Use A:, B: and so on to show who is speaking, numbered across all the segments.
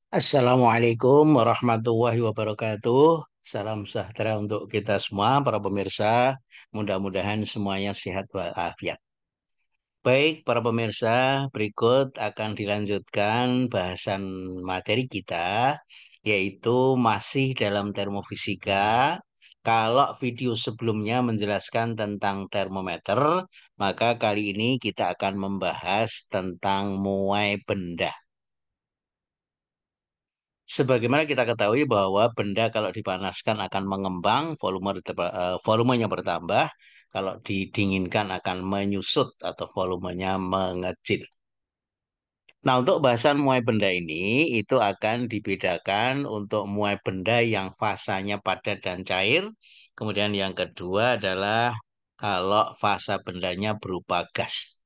A: Assalamualaikum warahmatullahi wabarakatuh. Salam sejahtera untuk kita semua, para pemirsa. Mudah-mudahan semuanya sehat walafiat. Baik, para pemirsa, berikut akan dilanjutkan bahasan materi kita, yaitu masih dalam termofisika. Kalau video sebelumnya menjelaskan tentang termometer, maka kali ini kita akan membahas tentang muai benda. Sebagaimana kita ketahui bahwa benda kalau dipanaskan akan mengembang, volumenya bertambah, kalau didinginkan akan menyusut atau volumenya mengecil. Nah, untuk bahasan muai benda ini, itu akan dibedakan untuk muai benda yang fasanya padat dan cair. Kemudian yang kedua adalah kalau fasa bendanya berupa gas.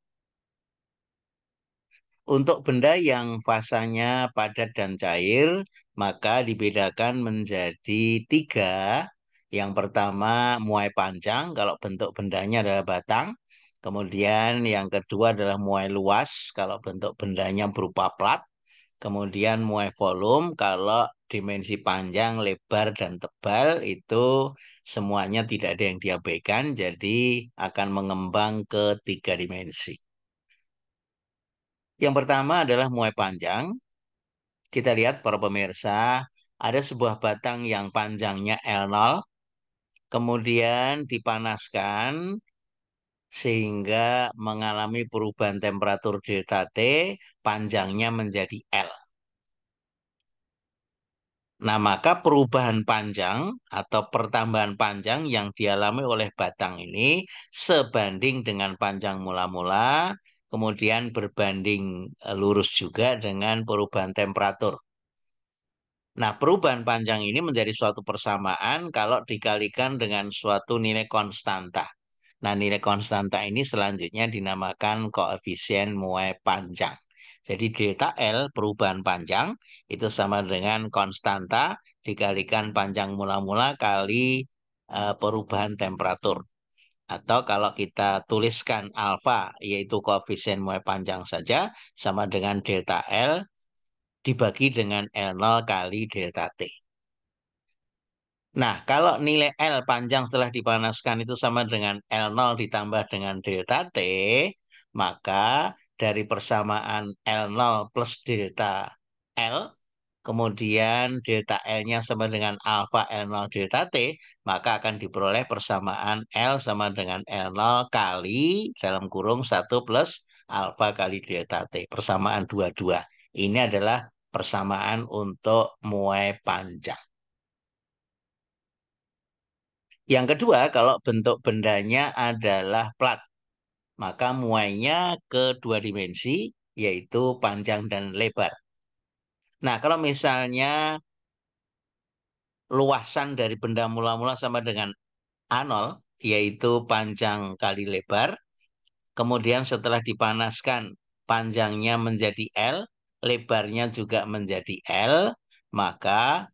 A: Untuk benda yang fasanya padat dan cair, maka dibedakan menjadi tiga. Yang pertama, muai panjang, kalau bentuk bendanya adalah batang. Kemudian yang kedua adalah muai luas, kalau bentuk bendanya berupa plat. Kemudian muai volume, kalau dimensi panjang, lebar, dan tebal, itu semuanya tidak ada yang diabaikan, jadi akan mengembang ke tiga dimensi. Yang pertama adalah muai panjang. Kita lihat para pemirsa, ada sebuah batang yang panjangnya L0, kemudian dipanaskan sehingga mengalami perubahan temperatur delta T, panjangnya menjadi L. Nah, maka perubahan panjang atau pertambahan panjang yang dialami oleh batang ini sebanding dengan panjang mula-mula, kemudian berbanding lurus juga dengan perubahan temperatur. Nah, perubahan panjang ini menjadi suatu persamaan kalau dikalikan dengan suatu nilai konstanta. Nah, nilai konstanta ini selanjutnya dinamakan koefisien muai panjang. Jadi delta L perubahan panjang itu sama dengan konstanta dikalikan panjang mula-mula kali perubahan temperatur. Atau kalau kita tuliskan alfa yaitu koefisien muai panjang saja sama dengan delta L dibagi dengan L0 kali delta T. Nah, kalau nilai L panjang setelah dipanaskan itu sama dengan L0 ditambah dengan delta T, maka dari persamaan L0 plus delta L, kemudian delta L-nya sama dengan alfa L0 delta T, maka akan diperoleh persamaan L sama dengan L0 kali dalam kurung 1 plus alfa kali delta T. Persamaan dua-dua. Ini adalah persamaan untuk muai panjang. Yang kedua, kalau bentuk bendanya adalah plat, maka muainya ke dua dimensi, yaitu panjang dan lebar. Nah, kalau misalnya luasan dari benda mula-mula sama dengan A0, yaitu panjang kali lebar, kemudian setelah dipanaskan, panjangnya menjadi L, lebarnya juga menjadi L, maka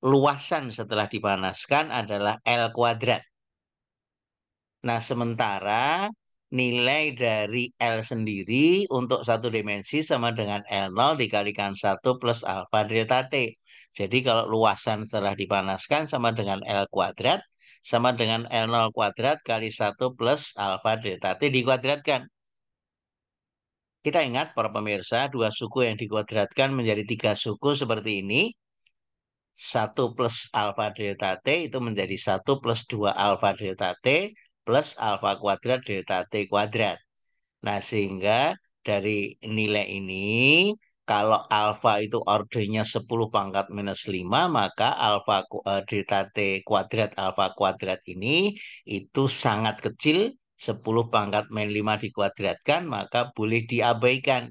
A: luasan setelah dipanaskan adalah L kuadrat. Nah, sementara nilai dari L sendiri untuk satu dimensi sama dengan L0 dikalikan 1 plus alfa delta T. Jadi kalau luasan setelah dipanaskan sama dengan L kuadrat, sama dengan L0 kuadrat kali 1 plus alfa delta T dikuadratkan. Kita ingat para pemirsa, dua suku yang dikuadratkan menjadi tiga suku seperti ini. 1 plus alfa delta T itu menjadi 1 plus 2 alfa delta T plus alfa kuadrat delta T kuadrat. Nah, sehingga dari nilai ini, kalau alfa itu ordernya 10 pangkat minus 5, maka delta T kuadrat alfa kuadrat ini itu sangat kecil, 10 pangkat min 5 dikuadratkan, maka boleh diabaikan.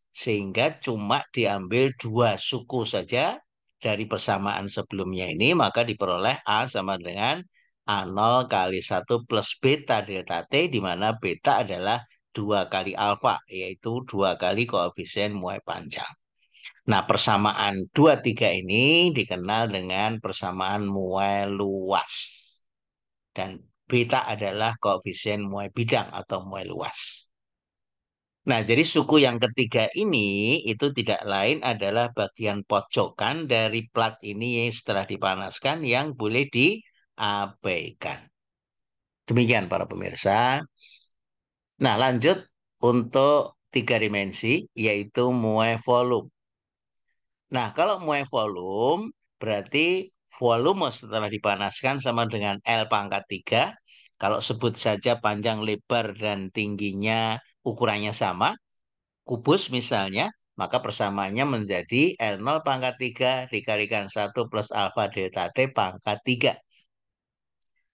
A: Sehingga cuma diambil dua suku saja dari persamaan sebelumnya ini, maka diperoleh A sama dengan A0 kali 1 plus beta delta T, di mana beta adalah 2 kali alfa, yaitu 2 kali koefisien muai panjang. Nah, persamaan 2, 3 ini dikenal dengan persamaan muai luas. Dan beta adalah koefisien muai bidang atau muai luas. Nah, jadi suku yang ketiga ini itu tidak lain adalah bagian pojokan dari plat ini setelah dipanaskan yang boleh diabaikan. Demikian para pemirsa. Nah, lanjut untuk tiga dimensi, yaitu muai volume. Nah, kalau muai volume, berarti volume setelah dipanaskan sama dengan L pangkat 3. Kalau sebut saja panjang, lebar, dan tingginya ukurannya sama, kubus misalnya, maka persamaannya menjadi L0 pangkat 3 dikalikan 1 plus alfa delta T pangkat 3.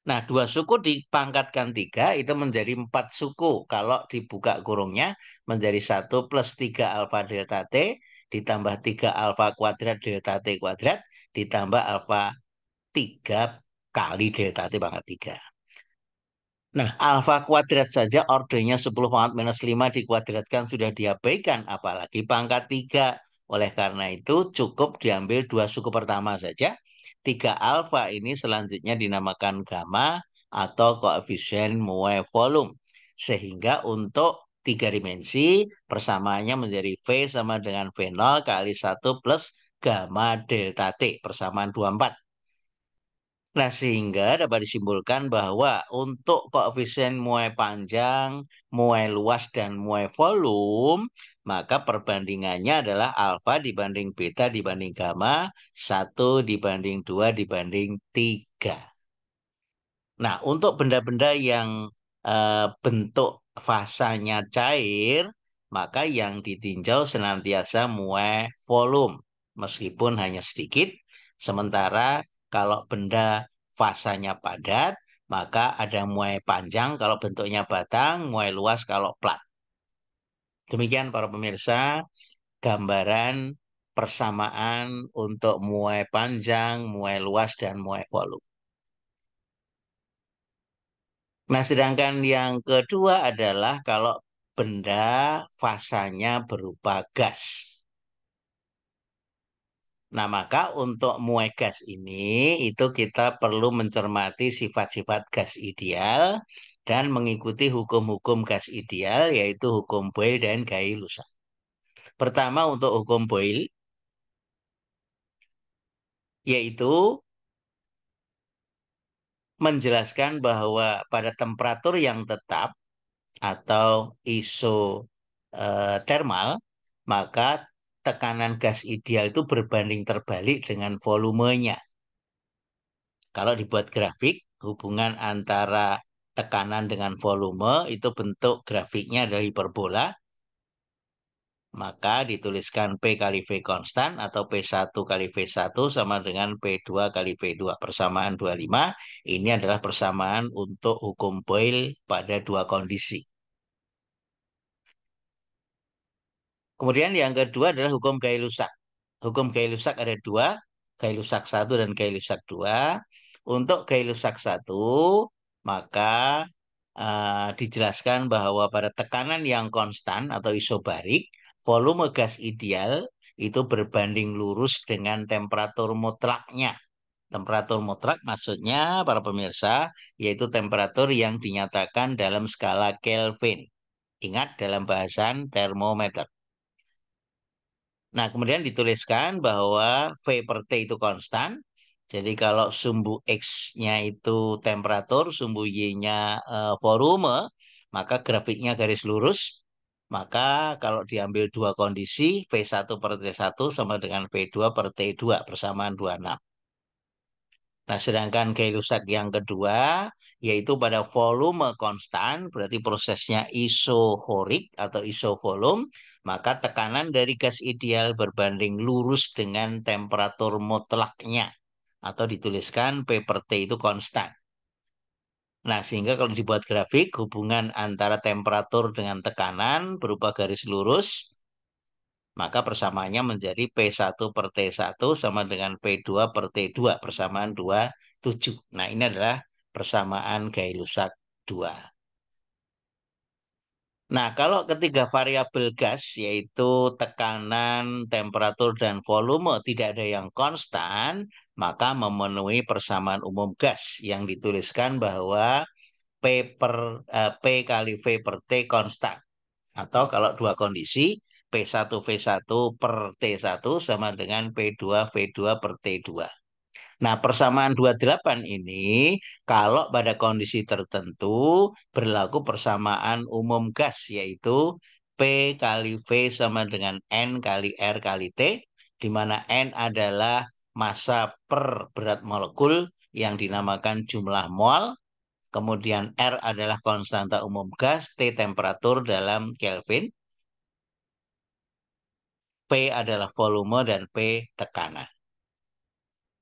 A: Nah, dua suku dipangkatkan 3 itu menjadi 4 suku. Kalau dibuka kurungnya menjadi 1 plus 3 alfa delta T ditambah 3 alfa kuadrat delta T kuadrat ditambah alfa 3 kali delta T pangkat 3. Nah, alfa kuadrat saja ordernya 10 pangkat minus 5 dikuadratkan sudah diabaikan, apalagi pangkat 3. Oleh karena itu, cukup diambil dua suku pertama saja. 3 alfa ini selanjutnya dinamakan gamma atau koefisien Moe volume. Sehingga untuk tiga dimensi, persamaannya menjadi V sama dengan V0 kali 1 plus gamma delta T, persamaan 24. Nah, sehingga dapat disimpulkan bahwa untuk koefisien muai panjang, muai luas, dan muai volume, maka perbandingannya adalah alfa dibanding beta dibanding gamma, 1 dibanding 2 dibanding 3. Nah, untuk benda-benda yang bentuk fasanya cair, maka yang ditinjau senantiasa muai volume, meskipun hanya sedikit. Sementara kalau benda fasanya padat, maka ada muai panjang kalau bentuknya batang, muai luas kalau plat. Demikian para pemirsa, gambaran persamaan untuk muai panjang, muai luas, dan muai volume. Nah, sedangkan yang kedua adalah kalau benda fasanya berupa gas. Nah, maka untuk muai gas ini itu kita perlu mencermati sifat-sifat gas ideal dan mengikuti hukum-hukum gas ideal yaitu hukum Boyle dan Gay-Lussac. Pertama untuk hukum Boyle yaitu menjelaskan bahwa pada temperatur yang tetap atau isotermal, maka tekanan gas ideal itu berbanding terbalik dengan volumenya. Kalau dibuat grafik, hubungan antara tekanan dengan volume itu bentuk grafiknya dari hiperbola, maka dituliskan P kali V konstan atau P1 kali V1 sama dengan P2 kali V2 persamaan 25. Ini adalah persamaan untuk hukum Boyle pada dua kondisi. Kemudian yang kedua adalah hukum Gay-Lussac. Hukum Gay-Lussac ada dua, Gay-Lussac 1 dan Gay-Lussac 2. Untuk Gay-Lussac 1, maka dijelaskan bahwa pada tekanan yang konstan atau isobarik, volume gas ideal itu berbanding lurus dengan temperatur mutlaknya. Temperatur mutlak maksudnya para pemirsa, yaitu temperatur yang dinyatakan dalam skala Kelvin. Ingat dalam bahasan termometer. Nah, kemudian dituliskan bahwa V per T itu konstan. Jadi kalau sumbu X-nya itu temperatur, sumbu Y-nya volume, maka grafiknya garis lurus. Maka kalau diambil dua kondisi, V1 per T1 sama dengan V2 per T2 persamaan 26. Nah, sedangkan Gay-Lussac yang kedua, yaitu pada volume konstan, berarti prosesnya isohorik atau isovolume, maka tekanan dari gas ideal berbanding lurus dengan temperatur mutlaknya, atau dituliskan P per T itu konstan. Nah, sehingga kalau dibuat grafik, hubungan antara temperatur dengan tekanan berupa garis lurus, maka persamaannya menjadi P1 per T1 sama dengan P2 per T2 persamaan 27. Nah, ini adalah persamaan Gay-Lussac 2. Nah, kalau ketiga variabel gas yaitu tekanan, temperatur, dan volume tidak ada yang konstan, maka memenuhi persamaan umum gas yang dituliskan bahwa P kali V per T konstan. Atau kalau dua kondisi, P1V1 per T1 sama dengan P2V2 per T2. Nah, persamaan 28 ini kalau pada kondisi tertentu berlaku persamaan umum gas, yaitu P kali V sama dengan N kali R kali T, di mana N adalah massa per berat molekul yang dinamakan jumlah mol, kemudian R adalah konstanta umum gas, T temperatur dalam Kelvin, P adalah volume, dan P tekanan.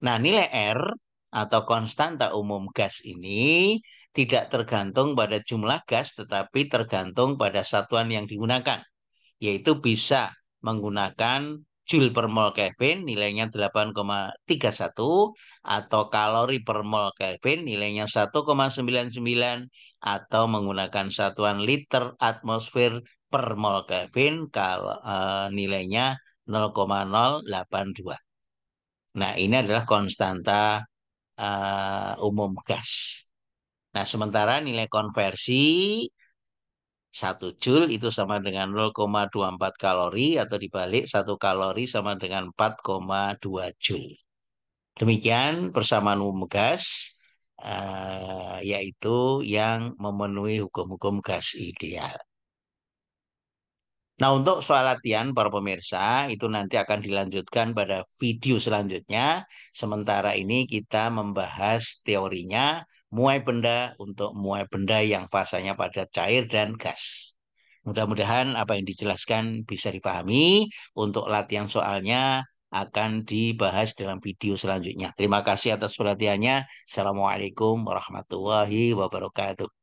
A: Nah, nilai R atau konstanta umum gas ini tidak tergantung pada jumlah gas, tetapi tergantung pada satuan yang digunakan, yaitu bisa menggunakan Joule per mol Kelvin nilainya 8,31 atau kalori per mol Kelvin nilainya 1,99 atau menggunakan satuan liter atmosfer per mol Kelvin kalau nilainya 0,082. Nah, ini adalah konstanta umum gas. Nah, sementara nilai konversi 1 Joule itu sama dengan 0,24 kalori atau dibalik 1 kalori sama dengan 4,2 Joule. Demikian persamaan umum gas, yaitu yang memenuhi hukum-hukum gas ideal. Nah, untuk soal latihan para pemirsa, itu nanti akan dilanjutkan pada video selanjutnya. Sementara ini kita membahas teorinya, muai benda untuk muai benda yang fasanya pada cair dan gas. Mudah-mudahan apa yang dijelaskan bisa dipahami. Untuk latihan soalnya akan dibahas dalam video selanjutnya. Terima kasih atas perhatiannya. Assalamualaikum warahmatullahi wabarakatuh.